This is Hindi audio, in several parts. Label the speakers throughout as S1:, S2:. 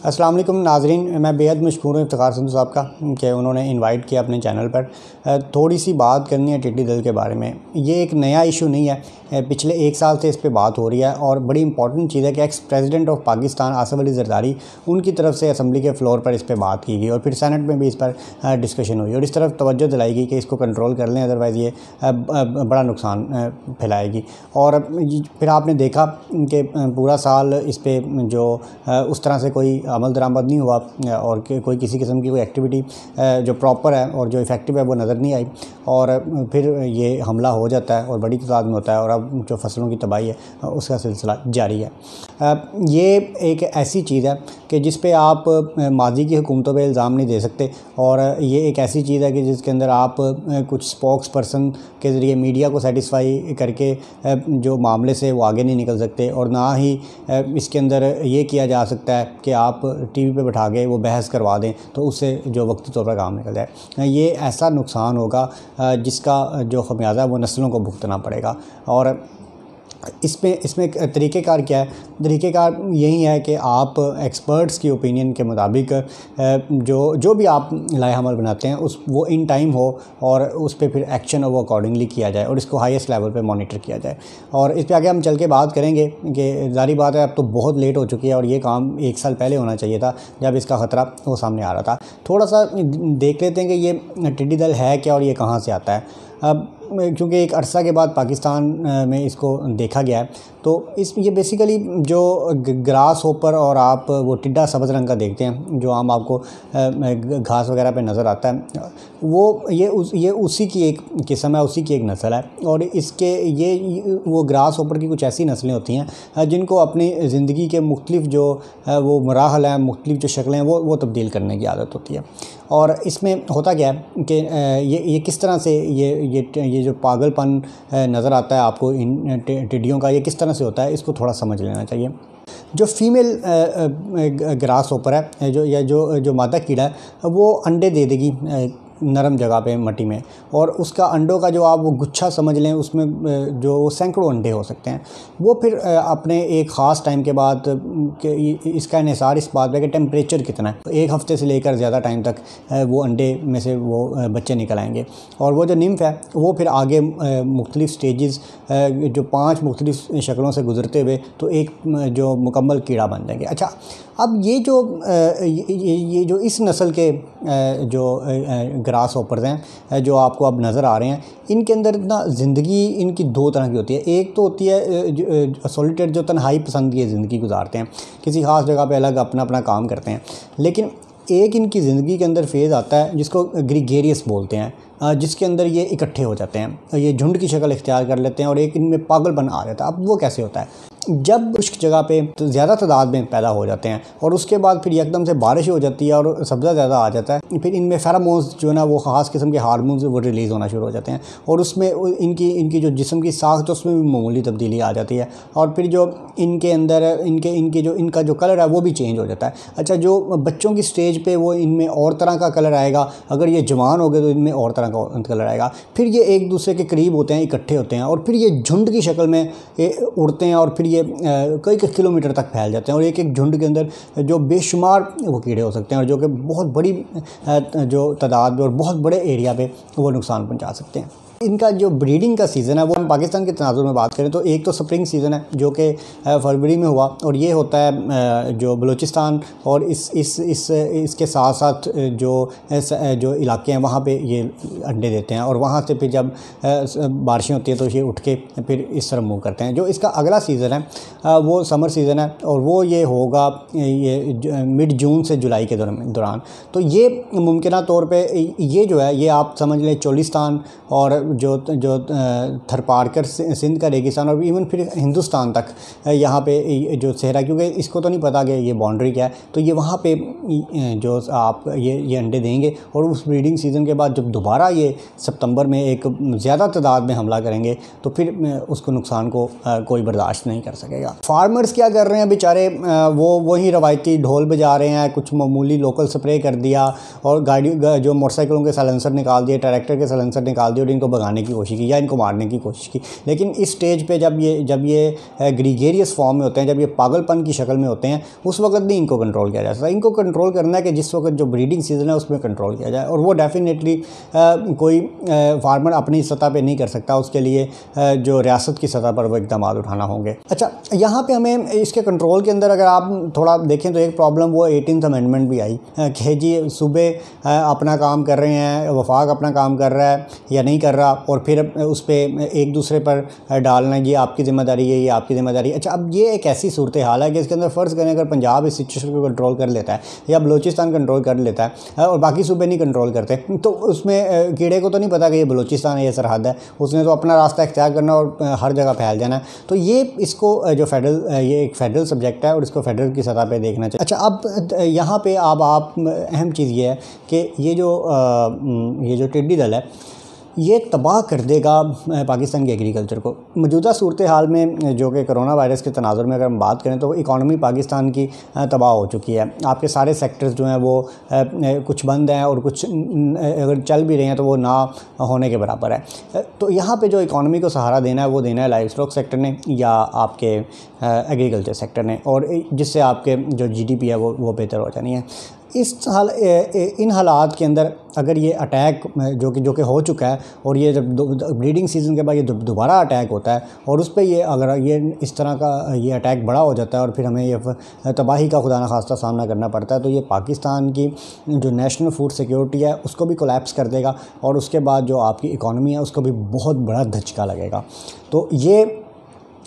S1: अस्सलाम वालेकुम नाज़रीन, मैं बेहद मशकूर हूँ इफ्तिखार संधू साहब का कि उन्होंने इनवाइट किया अपने चैनल पर। थोड़ी सी बात करनी है टिड्डी दल के बारे में। ये एक नया इशू नहीं है, पिछले 1 साल से इस पे बात हो रही है और बड़ी इंपॉर्टेंट चीज़ है कि ex president of Pakistan Asif Ali Zardari उनकी तरफ से असम्बली के फ्लोर पर इस पर बात की गई और फिर सेनेट में भी इस पर डिस्कशन हुई और इस तरफ तवज्जो दिलाई गई कि इसको कंट्रोल कर लें, अदरवाइज़ ये बड़ा नुकसान फैलाएगी। और फिर आपने देखा कि पूरा साल इस पर जो उस तरह से कोई अमल दरामद नहीं हुआ और कोई किसी किस्म की कोई एक्टिविटी जो प्रॉपर है और जो इफ़ेक्टिव है वो नज़र नहीं आई और फिर ये हमला हो जाता है और बड़ी तादाद में होता है और अब जो फसलों की तबाही है उसका सिलसिला जारी है। ये एक ऐसी चीज़ है कि जिस पे आप माजी की हुकूमतों पे इल्ज़ाम नहीं दे सकते और ये एक ऐसी चीज़ है कि जिसके अंदर आप कुछ स्पोक्स पर्सन के ज़रिए मीडिया को सेटिस्फाई करके जो मामले से वो आगे नहीं निकल सकते और ना ही इसके अंदर ये किया जा सकता है कि आप टीवी पे बैठा के वो बहस करवा दें तो उससे जो वक्ती तौर पर काम निकल जाए। ये ऐसा नुकसान होगा जिसका जो खमियाजा वो नस्लों को भुगतना पड़ेगा। और इसमें तरीक़ेकार क्या है? तरीक़ेकार यही है कि आप एक्सपर्ट्स की ओपिनियन के मुताबिक जो भी आप लाए हमल बनाते हैं वो इन टाइम हो और उस पर फिर एक्शन वो अकॉर्डिंगली किया जाए और इसको हाईएस्ट लेवल पे मॉनिटर किया जाए। और इस पे आगे हम चल के बात करेंगे कि ज़ाहिर बात है अब तो बहुत लेट हो चुकी है और ये काम 1 साल पहले होना चाहिए था जब इसका ख़तरा वो सामने आ रहा था। थोड़ा सा देख लेते हैं कि ये टिड्डी दल है क्या और ये कहाँ से आता है। अब क्योंकि एक अरसा के बाद पाकिस्तान में इसको देखा गया है तो ये बेसिकली जो ग्रास होपर और आप वो टिड्डा सब्ज़ रंग का देखते हैं जो आम आपको घास वगैरह पे नज़र आता है वो ये उसी की एक किस्म है, उसी की एक नस्ल है। और इसके ये वो ग्रास होपर की कुछ ऐसी नस्लें होती हैं जिनको अपनी ज़िंदगी के मुख्तलिफ जो वो मराहल हैं, मुख्तलिफ जो शक्लें हैं वो तब्दील करने की आदत होती है। और इसमें होता क्या है कि ये किस तरह से ये जो पागलपन नज़र आता है आपको इन टिड्डियों का, ये किस तरह से होता है इसको थोड़ा समझ लेना चाहिए। जो फीमेल ग्रास होपर है जो मादा कीड़ा है वो अंडे दे देगी नरम जगह पे मट्टी में और उसका अंडों का जो आप वो गुच्छा समझ लें उसमें जो सैकड़ों अंडे हो सकते हैं। वो फिर अपने एक ख़ास टाइम के बाद इसका इन्हिसार इस बात पे कि टेम्परेचर कितना है, 1 हफ़्ते से लेकर ज़्यादा टाइम तक वो अंडे में से वो बच्चे निकल आएंगे और वो जो निम्फ है वो फिर आगे मुख्तलिफ स्टेजेस जो 5 मुख्तलिफ शक्लों से गुजरते हुए तो एक जो मुकम्मल कीड़ा बन जाएंगे। अच्छा, अब ये जो इस नस्ल के जो ग्रास होपर्स हैं जो आपको अब नज़र आ रहे हैं, इनके अंदर ना ज़िंदगी इनकी 2 तरह की होती है। एक तो होती है सॉलिटेयर जो तन्हाई पसंद की ज़िंदगी गुजारते हैं, किसी ख़ास जगह पे अलग अपना काम करते हैं। लेकिन एक इनकी ज़िंदगी के अंदर फेज़ आता है जिसको ग्रीगेरियस बोलते हैं, जिसके अंदर ये इकट्ठे हो जाते हैं, ये झुंड की शक्ल इख्तियार कर लेते हैं और एक इनमें पागलपन आ जाता है। अब वो कैसे होता है? जब खुश्क जगह पे तो ज़्यादा तादाद में पैदा हो जाते हैं और उसके बाद फिर एकदम से बारिश हो जाती है और सब्ज़ा ज़्यादा आ जाता है, फिर इनमें फेरोमोन्स जो है ना वो ख़ास किस्म के हार्मोन्स वो रिलीज़ होना शुरू हो जाते हैं और उसमें इनकी जो जिस्म की साख्त है उसमें भी मामूली तब्दीली आ जाती है और फिर जो इनके अंदर इनका जो कलर है वो भी चेंज हो जाता है। अच्छा, जो बच्चों की स्टेज पे वो इनमें और तरह का कलर आएगा, अगर ये जवान हो गए तो इनमें और तरह का कलर आएगा। फिर ये एक दूसरे के करीब होते हैं, इकट्ठे होते हैं और फिर ये झुंड की शक्ल में उड़ते हैं और फिर ये कई किलोमीटर तक फैल जाते हैं और एक झुंड के अंदर जो बेशुमार वो कीड़े हो सकते हैं और जो कि बहुत बड़ी जो तादाद में और बहुत बड़े एरिया पे वो नुकसान पहुंचा सकते हैं। इनका जो ब्रीडिंग का सीज़न है वो हम पाकिस्तान के तनाज़ुर में बात करें तो एक तो स्प्रिंग सीज़न है जो कि फरवरी में हुआ और ये होता है जो बलूचिस्तान और इसके साथ साथ जो इलाके हैं वहाँ पे ये अंडे देते हैं और वहाँ से फिर जब बारिशें होती हैं तो ये उठ के फिर इस तरफ मूव करते हैं। जो इसका अगला सीज़न है वो समर सीज़न है और वो ये होगा ये मिड जून से जुलाई के दौरान। तो ये मुमकिन तौर पर ये जो है ये आप समझ लें चोलिस्तान और जो थरपारकर सिंध का रेगिस्तान और इवन फिर हिंदुस्तान तक यहाँ पे जो सहरा, क्योंकि इसको तो नहीं पता कि ये बाउंड्री क्या है, तो ये वहाँ पे जो आप ये अंडे देंगे और उस ब्रीडिंग सीज़न के बाद जब दोबारा ये सितंबर में एक ज़्यादा तादाद में हमला करेंगे तो फिर उसको नुकसान को कोई बर्दाश्त नहीं कर सकेगा। फार्मर्स क्या कर रहे हैं बेचारे, वही रवायती ढोल बजा रहे हैं, कुछ मामूली लोकल स्प्रे कर दिया और गाड़ी जो मोटरसाइकिलों के साइलेंसर निकाल दिए, ट्रैक्टर के साइलेंसर निकाल दिए और इनको भगाने की कोशिश की या इनको मारने की कोशिश की। लेकिन इस स्टेज पे जब ये ग्रीगेरियस फॉर्म में होते हैं, जब ये पागलपन की शक्ल में होते हैं, उस वक्त नहीं इनको कंट्रोल किया जा सकता। इनको कंट्रोल करना है कि जिस वक्त जो ब्रीडिंग सीज़न है उसमें कंट्रोल किया जाए, और वो डेफिनेटली कोई फार्मर अपनी सतह पे नहीं कर सकता। उसके लिए जो रियासत की सतह पर वो इक़दाम उठाना होंगे। अच्छा, यहाँ पे हमें इसके कंट्रोल के अंदर अगर आप थोड़ा देखें तो एक प्रॉब्लम वो 18th अमेंडमेंट भी आई कि जी सूबे अपना काम कर रहे हैं, वफाक अपना काम कर रहा है या नहीं कर रहा, और फिर उस पर एक दूसरे पर डालना ये आपकी ज़िम्मेदारी है, ये आपकी ज़िम्मेदारी है। अच्छा, अब ये एक ऐसी सूरत हाल है कि इसके अंदर फ़र्ज़ करें अगर पंजाब इस सिचुएशन को कंट्रोल कर लेता है या बलूचिस्तान कंट्रोल कर लेता है और बाकी सूबे नहीं कंट्रोल करते, तो उसमें कीड़े को तो नहीं पता कि ये बलूचिस्तान है, ये सरहद है, उसने तो अपना रास्ता इख्तियार करना और हर जगह फैल जाना है। तो ये इसको जो ये एक फेडरल सब्जेक्ट है और इसको फेडरल की सतह पे देखना चाहिए। अच्छा, अब यहाँ पे अब आप अहम चीज़ ये है कि ये जो टिड्डी दल है ये तबाह कर देगा पाकिस्तान के एग्रीकल्चर को। मौजूदा सूरत हाल में जो कि कोरोना वायरस के तनाज़ुर में अगर हम बात करें तो इकॉनमी पाकिस्तान की तबाह हो चुकी है। आपके सारे सेक्टर्स जो हैं वो कुछ बंद हैं और कुछ अगर चल भी रहे हैं तो वो ना होने के बराबर है। तो यहाँ पे जो इकॉनमी को सहारा देना है वो देना है लाइव स्टॉक सेक्टर ने या आपके एग्रीकल्चर सेक्टर ने, और जिससे आपके जो GDP है वो बेहतर हो जानी है। इन हालात के अंदर अगर ये अटैक जो कि हो चुका है, और ये जब ब्रीडिंग सीज़न के बाद ये दोबारा अटैक होता है और उस पर ये अगर ये इस तरह का ये अटैक बड़ा हो जाता है और फिर हमें ये तबाही का खुदा न खास्ता सामना करना पड़ता है, तो ये पाकिस्तान की जो नेशनल फूड सिक्योरिटी है उसको भी कोलैप्स कर देगा, और उसके बाद जो आपकी इकॉनमी है उसको भी बहुत बड़ा धचका लगेगा। तो ये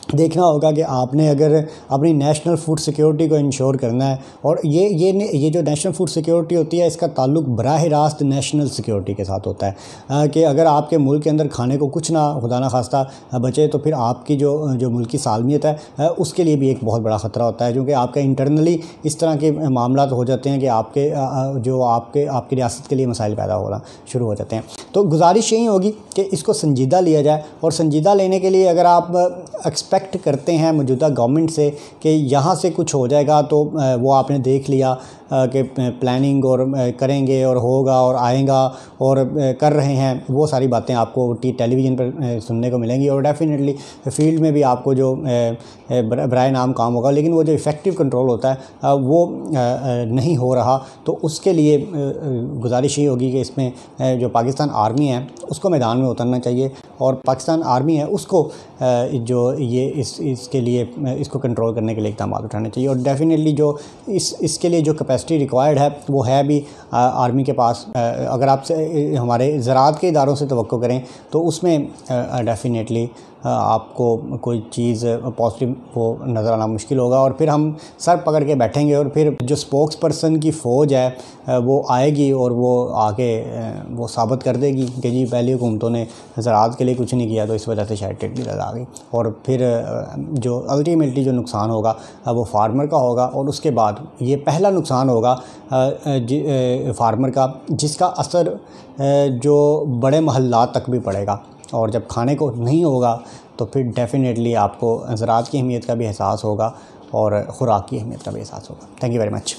S1: देखना होगा कि आपने अगर अपनी नेशनल फूड सिक्योरिटी को इंश्योर करना है, और ये जो नेशनल फूड सिक्योरिटी होती है इसका ताल्लुक बराह रास्त नेशनल सिक्योरिटी के साथ होता है कि अगर आपके मुल्क के अंदर खाने को कुछ ना खुदा ना खास्ता बचे तो फिर आपकी जो मुल्क की सालमियत है उसके लिए भी एक बहुत बड़ा ख़तरा होता है, क्योंकि आपका इंटरनली इस तरह के मामला हो जाते हैं कि आपकी रियासत के लिए मसाइल पैदा होना शुरू हो जाते हैं। तो गुजारिश यही होगी कि इसको संजीदा लिया जाए, और संजीदा लेने के लिए अगर आप एक्सपेक्ट करते हैं मौजूदा गवर्नमेंट से कि यहाँ से कुछ हो जाएगा, तो वो आपने देख लिया कि प्लानिंग और करेंगे और होगा और आएगा और कर रहे हैं, वो सारी बातें आपको टेलीविज़न पर सुनने को मिलेंगी, और डेफिनेटली फील्ड में भी आपको जो बराए नाम काम होगा, लेकिन वो जो इफ़ेक्टिव कंट्रोल होता है वो नहीं हो रहा। तो उसके लिए गुजारिश ये होगी कि इसमें जो पाकिस्तान आर्मी है उसको मैदान में उतरना चाहिए, और पाकिस्तान आर्मी है उसको जो ये इसके लिए इसको कंट्रोल करने के लिए इक़दाम उठाने चाहिए। और डेफिनेटली जो इसके लिए जो कैपेसिटी रिक्वायर्ड है वो है भी आर्मी के पास। अगर आप हमारे ज़राअत के इदारों से तवक्को करें तो उसमें डेफिनेटली आपको कोई चीज़ पॉजिटिव वो नज़र आना मुश्किल होगा, और फिर हम सर पकड़ के बैठेंगे, और फिर जो स्पोक्स पर्सन की फ़ौज है वो आएगी और वो आके वो साबित कर देगी कि जी पहली हुकूमतों ने ज़राअत के लिए कुछ नहीं किया, तो इस वजह से शायद टिड्डी दल आ गई, और फिर जो अल्टीमेटली जो नुकसान होगा वो फार्मर का होगा, और उसके बाद ये पहला नुकसान होगा फार्मर का, जिसका असर जो बड़े महल्लात तक भी पड़ेगा, और जब खाने को नहीं होगा तो फिर डेफिनेटली आपको ज़राअत की अहमियत का भी एहसास होगा और ख़ुराक की अहमियत का भी एहसास होगा। Thank you very much.